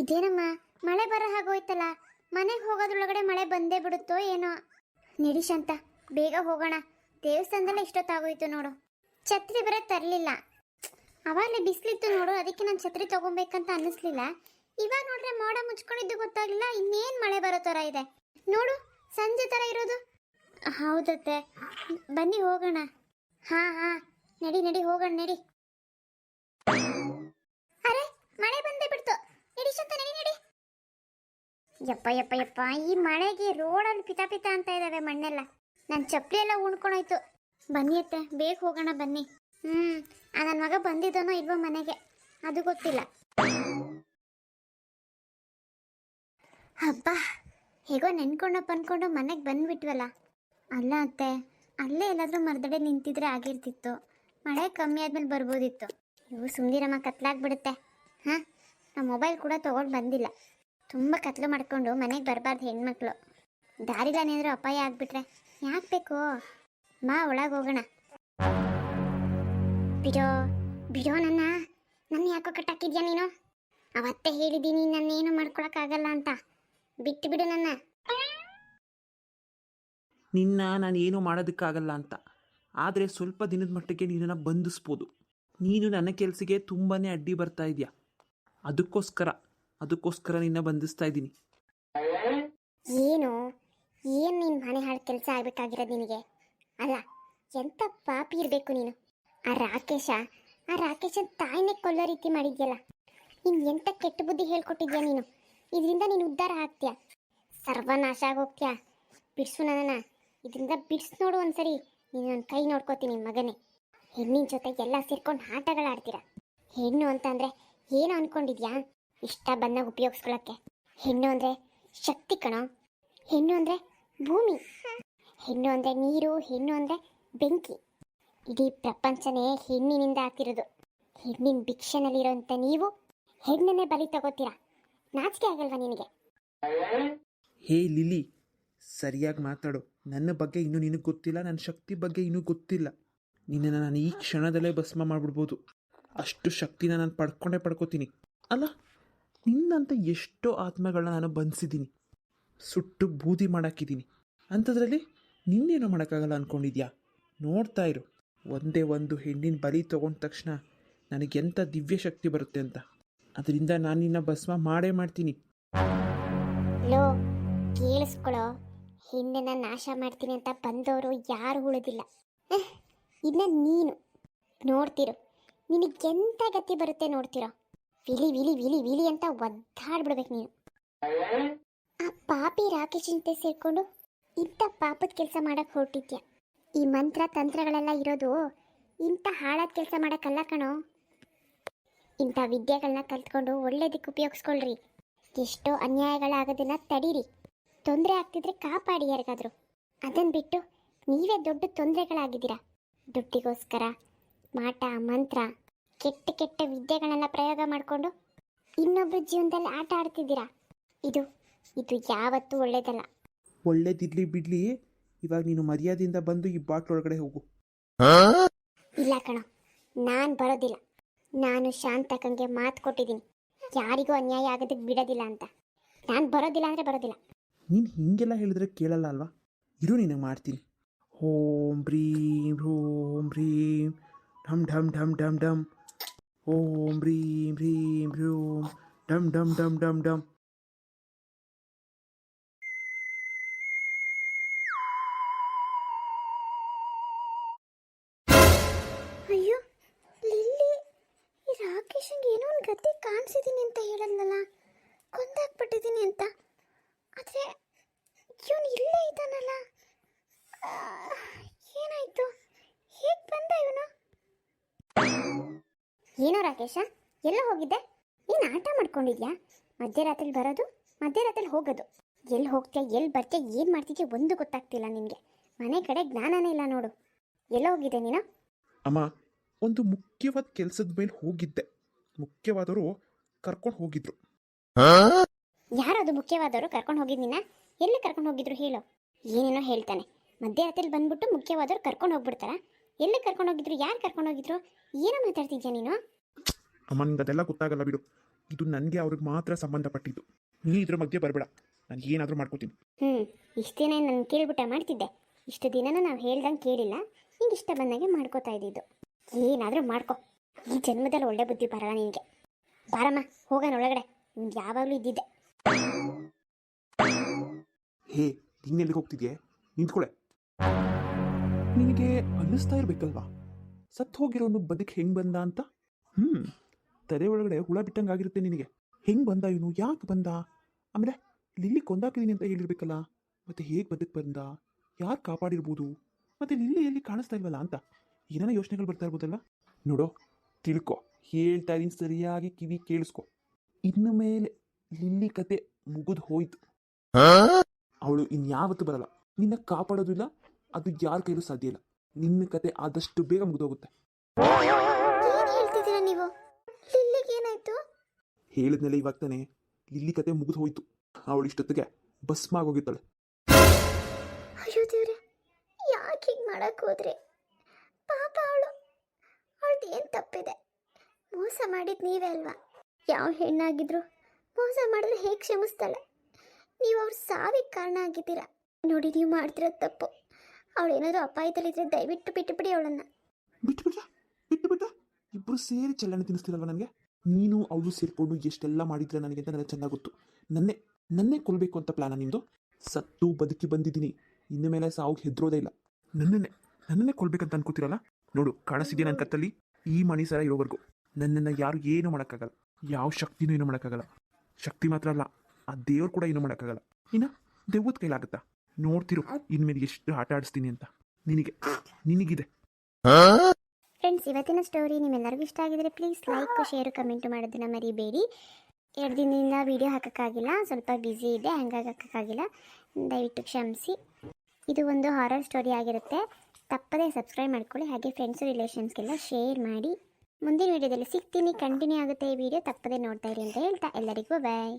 ಇದೇನಮ್ಮ, ಮಳೆ ಬರೋ ಹಾಗೋಯ್ತಲ್ಲ. ಮನೆಗೆ ಹೋಗೋದ್ರೊಳಗಡೆ ಮಳೆ ಬಂದೇ ಬಿಡುತ್ತೋ ಏನೋ. ನಡಿ ಶಾಂತ, ಬೇಗ ಹೋಗೋಣ. ದೇವಸ್ಥಾನದಲ್ಲೇ ಇಷ್ಟೊತ್ತಾಗೋಯ್ತು ನೋಡು. ಛತ್ರಿ ಬರೋ ತರಲಿಲ್ಲ. ಅವಾಗಲೇ ಬಿಸಿಲಿತ್ತು ನೋಡು, ಅದಕ್ಕೆ ನಾನು ಛತ್ರಿ ತಗೊಬೇಕಂತ ಅನ್ನಿಸ್ಲಿಲ್ಲ. ಇವಾಗ ನೋಡ್ರೆ ಮೋಡ ಮುಚ್ಕೊಂಡಿದ್ದು ಗೊತ್ತಾಗ್ಲಿಲ್ಲ, ಇನ್ನೇನು ಮಳೆ ಬರೋ ಥರ ಇದೆ ನೋಡು, ಸಂಜೆ ಥರ ಇರೋದು. ಹೌದತ್ತೆ, ಬನ್ನಿ ಹೋಗೋಣ. ಹಾ ನಡಿ ನಡಿ ಹೋಗೋಣ, ನಡಿ. ಅರೆ, ಮಳೆ ಬಂದೇ ಬಿಡ್ತು. ನಡಿ ಶಾಂತ, ನಡಿ ನಡಿ. ಯಪ್ಪ ಯಪ್ಪ ಯಪ್ಪ, ಈ ಮಳೆಗೆ ರೋಡಲ್ಲಿ ಪಿತ ಪಿತ ಅಂತ ಇದ್ದಾವೆ ಮಣ್ಣೆಲ್ಲ. ನನ್ನ ಚಪ್ಪಲಿ ಎಲ್ಲ ಉಣ್ಕೊಳೋಯ್ತು. ಬನ್ನಿ ಅತ್ತೆ, ಬೇಗ ಹೋಗೋಣ ಬನ್ನಿ. ನನ್ನ ಮಗ ಬಂದಿದ್ದಾನೋ ಇಲ್ವೋ ಮನೆಗೆ, ಅದು ಗೊತ್ತಿಲ್ಲ. ಹಬ್ಬ, ಹೇಗೋ ನೆನ್ಕೊಂಡಪ್ಪ ಅನ್ಕೊಂಡು ಮನೆಗೆ ಬಂದ್ಬಿಟ್ವಲ್ಲ. ಅಲ್ಲ ಅತ್ತೆ, ಅಲ್ಲೇ ಎಲ್ಲಾದರೂ ಮರದಡೆ ನಿಂತಿದ್ರೆ ಆಗಿರ್ತಿತ್ತು. ಮಳೆ ಕಮ್ಮಿ ಆದ್ಮೇಲೆ ಬರ್ಬೋದಿತ್ತು. ಇವು ಸುಮ್ಮನಿರಮ್ಮ, ಕತ್ಲಾಗ್ಬಿಡುತ್ತೆ. ಹಾಂ, ನಮ್ಮ ಮೊಬೈಲ್ ಕೂಡ ತೊಗೊಂಡು ಬಂದಿಲ್ಲ. ತುಂಬ ಕತ್ಲು ಮಾಡ್ಕೊಂಡು ಮನೆಗೆ ಬರಬಾರ್ದು ಹೆಣ್ಮಕ್ಳು. ದಾರಿಲೇನಾದರೂ ಅಪಾಯ ಆಗಿಬಿಟ್ರೆ ಯಾಕೆ ಬೇಕು? ಒಳಗೆ ಹೋಗೋಣ. ಬಿಡೋ ಬಿಡೋ, ನನ್ನ ಯಾಕೋ ಕಟ್ಟಾಕಿದ್ಯಾ ನೀನು? ಅವತ್ತೇ ಹೇಳಿದ್ದೀನಿ ನನ್ನೇನು ಮಾಡ್ಕೊಳಕ್ಕಾಗಲ್ಲ ಅಂತ. ಬಿಟ್ಟು ಬಿಡು ನನ್ನ. ನಾನು ಏನೂ ಮಾಡೋದಕ್ಕಾಗಲ್ಲ ಅಂತ. ಆದರೆ ಸ್ವಲ್ಪ ದಿನದ ಮಟ್ಟಿಗೆ ನೀನನ್ನು ಬಂಧಿಸ್ಬೋದು. ನೀನು ನನ್ನ ಕೆಲಸಕ್ಕೆ ತುಂಬಾ ಅಡ್ಡಿ ಬರ್ತಾ ಇದೆಯಾ. ಅದಕ್ಕೋಸ್ಕರ ನಿನ್ನ ಬಂಧಿಸ್ತಾ ಇದ್ದೀನಿ. ಏನು ನಿನ್ನ ಮನೆ ಹಾಳು ಕೆಲಸ ಆಗ್ಬೇಕಾಗಿರೋದು ನಿನಗೆ? ಅಲ್ಲ, ಎಂಥ ಪಾಪಿ ಇರಬೇಕು ನೀನು. ಆ ರಾಕೇಶನ್ ತಾಯಿನೇ ಕೊಲ್ಲೋ ರೀತಿ ಮಾಡಿದ್ಯಲ್ಲ. ನೀನು ಎಂಥ ಕೆಟ್ಟ ಬುದ್ಧಿ ಹೇಳ್ಕೊಟ್ಟಿದ್ಯಾ ನೀನು. ಇದರಿಂದ ನೀನು ಉದ್ಧಾರ ಆಗ್ತೀಯಾ, ಸರ್ವನಾಶ ಆಗೋಗ್ತೀಯಾ. ಬಿಡಿಸು ನನ್ನನ್ನು, ಇದರಿಂದ ಬಿಡಿಸ್ ನೋಡು ಒಂದ್ಸರಿ. ನೀನು ನನ್ನ ಕೈ ನೋಡ್ಕೋತೀನಿ ಮಗನೇ. ಹೆಣ್ಣಿನ ಜೊತೆ ಎಲ್ಲ ಸೇರ್ಕೊಂಡು ಆಟಗಳಾಡ್ತೀರ. ಹೆಣ್ಣು ಅಂತಂದರೆ ಏನು ಅಂದ್ಕೊಂಡಿದ್ಯಾ? ಇಷ್ಟ ಬಂದಾಗ ಉಪಯೋಗಿಸ್ಕೊಳ್ಳೋಕ್ಕೆ. ಹೆಣ್ಣು ಅಂದರೆ ಶಕ್ತಿ ಕಣೋ. ಹೆಣ್ಣು ಅಂದರೆ ಭೂಮಿ. ಹೆಣ್ಣು ಅಂದರೆ ನೀರು. ಹೆಣ್ಣು ಅಂದರೆ ಬೆಂಕಿ. ಇಡೀ ಪ್ರಪಂಚನೇ ಹೆಣ್ಣಿನಿಂದ ಆಗ್ತಿರೋದು. ಹೆಣ್ಣಿನ ಭಿಕ್ಷೆನಲ್ಲಿರೋಂಥ ನೀವು ಹೆಣ್ಣನ್ನೇ ಬಲಿ ತಗೋತೀರಾ. ನಾಚಿಕೆ ಆಗಲ್ವಾ ನಿನಗೆ? ಹೇ ಲಿಲಿ, ಸರಿಯಾಗಿ ಮಾತಾಡು. ನನ್ನ ಬಗ್ಗೆ ಇನ್ನೂ ನಿನಗೆ ಗೊತ್ತಿಲ್ಲ, ನನ್ನ ಶಕ್ತಿ ಬಗ್ಗೆ ಇನ್ನೂ ಗೊತ್ತಿಲ್ಲ. ನಿನ್ನನ್ನು ನಾನು ಈ ಕ್ಷಣದಲ್ಲೇ ಭಸ್ಮ ಮಾಡಿಬಿಡ್ಬೋದು. ಅಷ್ಟು ಶಕ್ತಿನ ನಾನು ಪಡ್ಕೋತೀನಿ. ಅಲ್ಲ, ನಿನ್ನಂತ ಎಷ್ಟೋ ಆತ್ಮಗಳನ್ನ ನಾನು ಬಂಧಿಸಿದ್ದೀನಿ, ಸುಟ್ಟು ಬೂದಿ ಮಾಡಾಕಿದ್ದೀನಿ. ಅಂಥದ್ರಲ್ಲಿ ನಿನ್ನೇನೋ ಮಾಡೋಕ್ಕಾಗಲ್ಲ ಅಂದ್ಕೊಂಡಿದ್ಯಾ? ನೋಡ್ತಾ ಇರು, ಒಂದೇ ಒಂದು ಹೆಣ್ಣಿನ ಬಲಿ ತೊಗೊಂಡ ತಕ್ಷಣ ನನಗೆಂಥ ದಿವ್ಯ ಶಕ್ತಿ ಬರುತ್ತೆ ಅಂತ. ಅದರಿಂದ ನಾನು ನಿನ್ನ ಭಸ್ಮ ಮಾಡೇ ಮಾಡ್ತೀನಿ. ಲೋ, ಕೇಳಿಸ್ಕೊಳ್ಳೋ. ಹೆಣ್ಣನ್ನ ನಾಶ ಮಾಡ್ತೀನಿ ಅಂತ ಬಂದವರು ಯಾರು ಉಳಿದಿಲ್ಲ. ಇನ್ನು ನೀನು ನೋಡ್ತಿರು, ನಿನಗೆಂಥ ಗತಿ ಬರುತ್ತೆ ನೋಡ್ತಿರೋ. ವಿಲಿ ವಿಲಿ ವಿಲಿ ವಿಲಿ ಅಂತ ಒದ್ದಾಡ್ಬಿಡ್ಬೇಕು ನೀನು. ಆ ಪಾಪಿ ರಾಕೇಶ್ ಜೊತೆ ಸೇರ್ಕೊಂಡು ಇಂಥ ಪಾಪದ ಕೆಲಸ ಮಾಡಕ್ಕೆ ಹೊರಟಿದ್ಯಾ. ಈ ಮಂತ್ರ ತಂತ್ರಗಳೆಲ್ಲ ಇರೋದು ಇಂಥ ಹಾಳಾದ ಕೆಲಸ ಮಾಡೋಕ್ಕಲ್ಲ ಕಣೋ. ಇಂಥ ವಿದ್ಯೆಗಳನ್ನ ಕಲ್ತ್ಕೊಂಡು ಒಳ್ಳೇದಕ್ಕೆ ಉಪಯೋಗಿಸ್ಕೊಳ್ರಿ. ಎಷ್ಟೋ ಅನ್ಯಾಯಗಳಾಗೋದನ್ನ ತಡೀರಿ. ತೊಂದರೆ ಆಗ್ತಿದ್ರೆ ಕಾಪಾಡಿ ಯಾರಿಗಾದ್ರು. ಅದನ್ನು ಬಿಟ್ಟು ನೀವೇ ದೊಡ್ಡ ತೊಂದರೆಗಳಾಗಿದ್ದೀರಾ. ದುಡ್ಡಿಗೋಸ್ಕರ ಮಾಟ ಮಂತ್ರ ಕೆಟ್ಟ ಕೆಟ್ಟ ವಿದ್ಯೆಗಳನ್ನೆಲ್ಲ ಪ್ರಯೋಗ ಮಾಡಿಕೊಂಡು ಇನ್ನೊಬ್ರ ಜೀವನದಲ್ಲಿ ಆಟ ಆಡ್ತಿದ್ದೀರಾ. ಇದು ಯಾವತ್ತೂ ಒಳ್ಳೇದಲ್ಲ. ಒಳ್ಳೇದಿರ್ಲಿ ಬಿಡ್ಲಿ, ಇವಾಗ ನೀನು ಮರ್ಯಾದೆಯಿಂದ ಬಂದು ಈ ಬಾಟ್ಲ್ ಒಳಗಡೆ ಹೋಗು. ಇಲ್ಲ ಕಣೋ, ನಾನು ಬರೋದಿಲ್ಲ. ನಾನು ಶಾಂತಕಂಗೆ ಮಾತು ಕೊಟ್ಟಿದ್ದೀನಿ, ಯಾರಿಗೂ ಅನ್ಯಾಯ ಆಗೋದಕ್ಕೆ ಬಿಡೋದಿಲ್ಲ ಅಂತ. ನಾನು ಬರೋದಿಲ್ಲ ಅಂದರೆ ಬರೋದಿಲ್ಲ. ನೀನು ಹೀಗೆಲ್ಲ ಹೇಳಿದ್ರೆ ಕೇಳಲ್ಲ ಅಲ್ವಾ? ಇರು, ನಿನಗೆ ಮಾಡ್ತೀನಿ. ಓಂ ಭ್ರೀಂ ಹ್ರೂಂ ಭ್ರೀಂ ಢಮ್ ಢಮ್ ಢಮ್ ಢಮ್ ಢಮ್. ಓಂ ಭ್ರೀಂ ಭ್ರೀಂ ಹ್ರೂಂ ಢಮ್ ಢಮ್ ಢಮ್ ಢಮ್ ಢಮ್. ಅಯ್ಯೋ ಲಿಲ್ಲಿ, ಈ ರಾಕೇಶಂಗೆ ಏನೋ ಒಂದು ಗತಿ ಕಾಣಿಸಿದ್ದೀನಿ ಅಂತ ಹೇಳಲ್ಲ, ಕೊಂದಾಕ್ಬಿಟ್ಟಿದ್ದೀನಿ ಅಂತ. ಆದರೆ ಇವನು ಇಲ್ಲೇ ಇದ್ದಾನಲ್ಲ, ಏನಾಯ್ತು? ಹೇಗೆ ಬಂದ ಇವನು? ಏನೋ ರಾಕೇಶ, ಎಲ್ಲ ಹೋಗಿದ್ದೆ? ಏನು ಆಟ ಮಾಡ್ಕೊಂಡಿದ್ಯಾ? ಮಧ್ಯರಾತ್ರಿ ಬರೋದು, ಮಧ್ಯರಾತ್ರಿ ಹೋಗೋದು. ಎಲ್ಲಿ ಹೋಗ್ತೀಯ, ಎಲ್ಲಿ ಬರ್ತೀಯ, ಏನು ಮಾಡ್ತಿದ್ಯಾ ಒಂದು ಗೊತ್ತಾಗ್ತಿಲ್ಲ ನಿನಗೆ. ಮನೆ ಕಡೆ ಜ್ಞಾನನೇ ಇಲ್ಲ ನೋಡು. ಎಲ್ಲ ಹೋಗಿದ್ದೆ ನೀನು? ಅಮ್ಮ, ಒಂದು ಮುಖ್ಯವಾದ ಕೆಲಸದ ಮೇಲೆ ಹೋಗಿದ್ದೆ. ಮುಖ್ಯವಾದವರು ಕರ್ಕೊಂಡು ಹೋಗಿದ್ರು. ಯಾರದು ಮುಖ್ಯವಾದವರು ಕರ್ಕೊಂಡು ಹೋಗಿದ್ನಿನ? ಎಲ್ಲಿ ಕರ್ಕೊಂಡು ಹೋಗಿದ್ರು ಹೇಳು? ಏನೇನೋ ಹೇಳ್ತಾನೆ. ಮಧ್ಯರಾತ್ರಿ ಬಂದ್ಬಿಟ್ಟು ಮುಖ್ಯವಾದವ್ರು ಕರ್ಕೊಂಡು ಹೋಗ್ಬಿಡ್ತಾರ? ಎಲ್ಲಿ ಕರ್ಕೊಂಡು ಹೋಗಿದ್ರು? ಯಾರು ಕರ್ಕೊಂಡು ಹೋಗಿದ್ರು? ಏನೋ ಮಾತಾಡ್ತಿದ್ಯಾ ನೀನು? ಅಮ್ಮ, ನಿಂಗೆ ಅದೆಲ್ಲ ಗೊತ್ತಾಗಲ್ಲ ಬಿಡು. ಇದು ನನಗೆ ಅವ್ರಿಗೆ ಮಾತ್ರ ಸಂಬಂಧಪಟ್ಟಿದ್ದು. ನೀ ಇದ್ರ ಮಧ್ಯೆ ಬರಬೇಡ. ನಾನು ಏನಾದರೂ ಮಾಡ್ಕೋತೀನಿ. ಇಷ್ಟು ದಿನ ನಾನು ಕೇಳ್ಬಿಟ್ಟ ಮಾಡ್ತಿದ್ದೆ. ಇಷ್ಟು ದಿನನೂ ನಾವು ಹೇಳ್ದಂಗೆ ಕೇಳಿಲ್ಲ. ನಿಂಗೆ ಇಷ್ಟ ಬಂದಂಗೆ ಮಾಡ್ಕೋತಾ ಇದ್ದಿದ್ದು. ಏನಾದರೂ ಮಾಡ್ಕೊ. ಈ ಜನ್ಮದಲ್ಲಿ ಒಳ್ಳೆ ಬುದ್ಧಿ ಬರಲ್ಲ ನಿನಗೆ. ಬಾರಮ್ಮ ಹೋಗೋಣ ಒಳಗಡೆ. ನಿಮ್ಗೆ ಯಾವಾಗಲೂ ಇದ್ದಿದ್ದೆ. ಹೇ, ನೀನೆಲ್ಲಿಗೆ ಹೋಗ್ತಿದ್ಯೆ? ನಿಂತ್ಕೊಳೆ. ನಿನಗೆ ಅನ್ನಿಸ್ತಾ ಇರ್ಬೇಕಲ್ವಾ ಸತ್ತು ಹೋಗಿರೋನು ಬದುಕು ಹೆಂಗೆ ಬಂದ ಅಂತ? ತಲೆ ಒಳಗಡೆ ಹುಳ ಬಿಟ್ಟಂಗಾಗಿರುತ್ತೆ ನಿನಗೆ. ಹೆಂಗೆ ಬಂದ ಇವನು, ಯಾಕೆ ಬಂದ, ಆಮೇಲೆ ಲಿಲ್ಲಿ ಕೊಂದಾಕಿದೀನಿ ಅಂತ ಹೇಳಿರ್ಬೇಕಲ್ಲ. ಮತ್ತೆ ಹೇಗೆ ಬದುಕು ಬಂದ, ಯಾರು ಕಾಪಾಡಿರ್ಬೋದು, ಮತ್ತೆ ಲಿಲ್ಲಿ ಎಲ್ಲಿ ಕಾಣಿಸ್ತಾ ಇಲ್ವಲ್ಲ ಅಂತ ಏನಾನ ಯೋಚನೆಗಳು ಬರ್ತಾ ಇರ್ಬೋದಲ್ವ. ನೋಡೋ, ತಿಳ್ಕೊ, ಹೇಳ್ತಾ ಇದೀನಿ, ಸರಿಯಾಗಿ ಕಿವಿ ಕೇಳಿಸ್ಕೊ. ಇನ್ನು ಮೇಲೆ ಲಿಲ್ಲಿ ಕತೆ ಮುಗಿದು ಹೋಯ್ತು. ಅವಳು ಇನ್ಯಾವತ್ತೂ ಬರಲ್ಲ. ನಿನ್ನ ಕಾಪಾಡೋದು ಇಲ್ಲ, ಅದು ಯಾರ ಕೈಲೂ ಸಾಧ್ಯ ಇಲ್ಲ. ನಿನ್ನ ಕತೆ ಆದಷ್ಟು ಬೇಗ ಮುಗಿದೋಗುತ್ತೆ. ಏನು ಹೇಳ್ತಿದ್ದೀರಾ ನೀವು? ಲಿಲ್ಲಿಗೆ ಏನಾಯ್ತು? ಹೇಳಿದ್ಮೇಲೆ ಇವಾಗ ತಾನೆ ಲಿಲ್ಲಿ ಕತೆ ಮುಗಿದು ಹೋಯ್ತು. ಅವಳು ಇಷ್ಟೊತ್ತಿಗೆ ಭಸ್ಮ ಆಗೋಗಿದ್ದಾಳೆ. ಅಯ್ಯೋ ದೇವ್ರೆ, ಯಾಕೆ ಹೀಗೆ ಮಾಡಕ್ಕೆ ಹೋದ್ರಿ? ಪಾಪ ಅವಳದು ಏನು ತಪ್ಪಿದೆ? ಮೋಸ ಮಾಡಿದ್ದು ನೀವೇ ಅಲ್ವಾ? ಯಾವ ಹೆಣ್ಣಾಗಿದ್ರು ಮೋಸ ಮಾಡಿದ್ರೆ ಹೇಗೆ ಕ್ಷಮಿಸ್ತಾಳೆ? ನೀವು ಅವ್ರ ಸಾವಿಗೆ ಕಾರಣ ಆಗಿದ್ದೀರಾ. ನೋಡಿ, ನೀವು ಮಾಡ್ತಿರೋದು ತಪ್ಪು. ಅವಳು ಏನಾದರೂ ಅಪಾಯದಲ್ಲಿದ್ದರೆ ದಯವಿಟ್ಟು ಬಿಟ್ಟುಬಿಡಿ ಅವಳನ್ನು. ಬಿಟ್ಟು ಇಬ್ಬರು ಸೇರಿ ಚೆಲ್ಲನೆ ತಿನ್ನಿಸ್ತಿರಲ್ವ ನನಗೆ. ನೀನು ಅವಳು ಸೇರಿಕೊಂಡು ಎಷ್ಟೆಲ್ಲ ಮಾಡಿದ್ರೆ ನನಗೆ ಅಂತ ನನಗೆ ಚೆನ್ನಾಗಿ ಗೊತ್ತು. ನನ್ನೇ ಕೊಲ್ಲಬೇಕು ಅಂತ ಪ್ಲಾನ ನಿಂದು? ಸತ್ತು ಬದುಕಿ ಬಂದಿದ್ದೀನಿ, ಇನ್ನು ಮೇಲೆ ಸಾವು ಹೆದರೋದೇ ಇಲ್ಲ. ನನ್ನನ್ನೇ ಕೊಲ್ಬೇಕಂತ ಅನ್ಕೋತಿರಲ್ಲ. ನೋಡು, ಕಾಣಿಸಿದ್ಯಾ ನನ್ನ ಕತ್ತಲ್ಲಿ ಈ ಮಣಿ ಸರ ಇರೋವರೆಗೂ ನನ್ನನ್ನು ಯಾರು ಏನೂ ಮಾಡೋಕ್ಕಾಗಲ್ಲ. ಯಾವ ಶಕ್ತಿನೂ ಏನೂ ಮಾಡೋಕ್ಕಾಗಲ್ಲ. ಶಕ್ತಿ ಮಾತ್ರ ಅಲ್ಲ, ಆ ದೇವ್ರು ಕೂಡ ಏನೂ ಮಾಡೋಕ್ಕಾಗಲ್ಲ. ಇನ್ನು ದೆವ್ವದ ಕೈಲಾಗುತ್ತಾ? ನೋಡ್ತಿರು ಇನ್ಮೇಲೆ ಎಷ್ಟು ಆಟ ಆಡಿಸ್ತೀನಿ ಅಂತ. ನಿನಗಿದೆ. ಫ್ರೆಂಡ್ಸ್, ಇವತ್ತಿನ ಸ್ಟೋರಿ ನಿಮ್ಮೆಲ್ಲರಿಗೂ ಇಷ್ಟ ಆಗಿದ್ರೆ ಪ್ಲೀಸ್ ಲೈಕ್, ಶೇರು, ಕಮೆಂಟು ಮಾಡೋದನ್ನ ಮರಿಬೇಡಿ. 2 ದಿನದಿಂದ ವೀಡಿಯೋ ಹಾಕೋಕ್ಕಾಗಿಲ್ಲ, ಸ್ವಲ್ಪ ಬ್ಯುಸಿ ಇದೆ, ಹಾಗಾಗಿ ಹಾಕೋಕ್ಕಾಗಿಲ್ಲ. ದಯವಿಟ್ಟು ಕ್ಷಮಿಸಿ. ಇದು ಒಂದು ಹಾರರ್ ಸ್ಟೋರಿ ಆಗಿರುತ್ತೆ. ತಪ್ಪದೇ ಸಬ್ಸ್ಕ್ರೈಬ್ ಮಾಡ್ಕೊಳ್ಳಿ. ಹಾಗೆ ಫ್ರೆಂಡ್ಸು ರಿಲೇಷನ್ಸ್ಗೆಲ್ಲ ಶೇರ್ ಮಾಡಿ. ಮುಂದಿನ ವೀಡಿಯೋದಲ್ಲಿ ಸಿಗ್ತೀನಿ. ಕಂಟಿನ್ಯೂ ಆಗುತ್ತೆ ಈ ವಿಡಿಯೋ. ತಪ್ಪದೇ ನೋಡ್ತಾ ಇರಿ ಅಂತ ಹೇಳ್ತಾ ಎಲ್ಲರಿಗೂ ಬಾಯ್.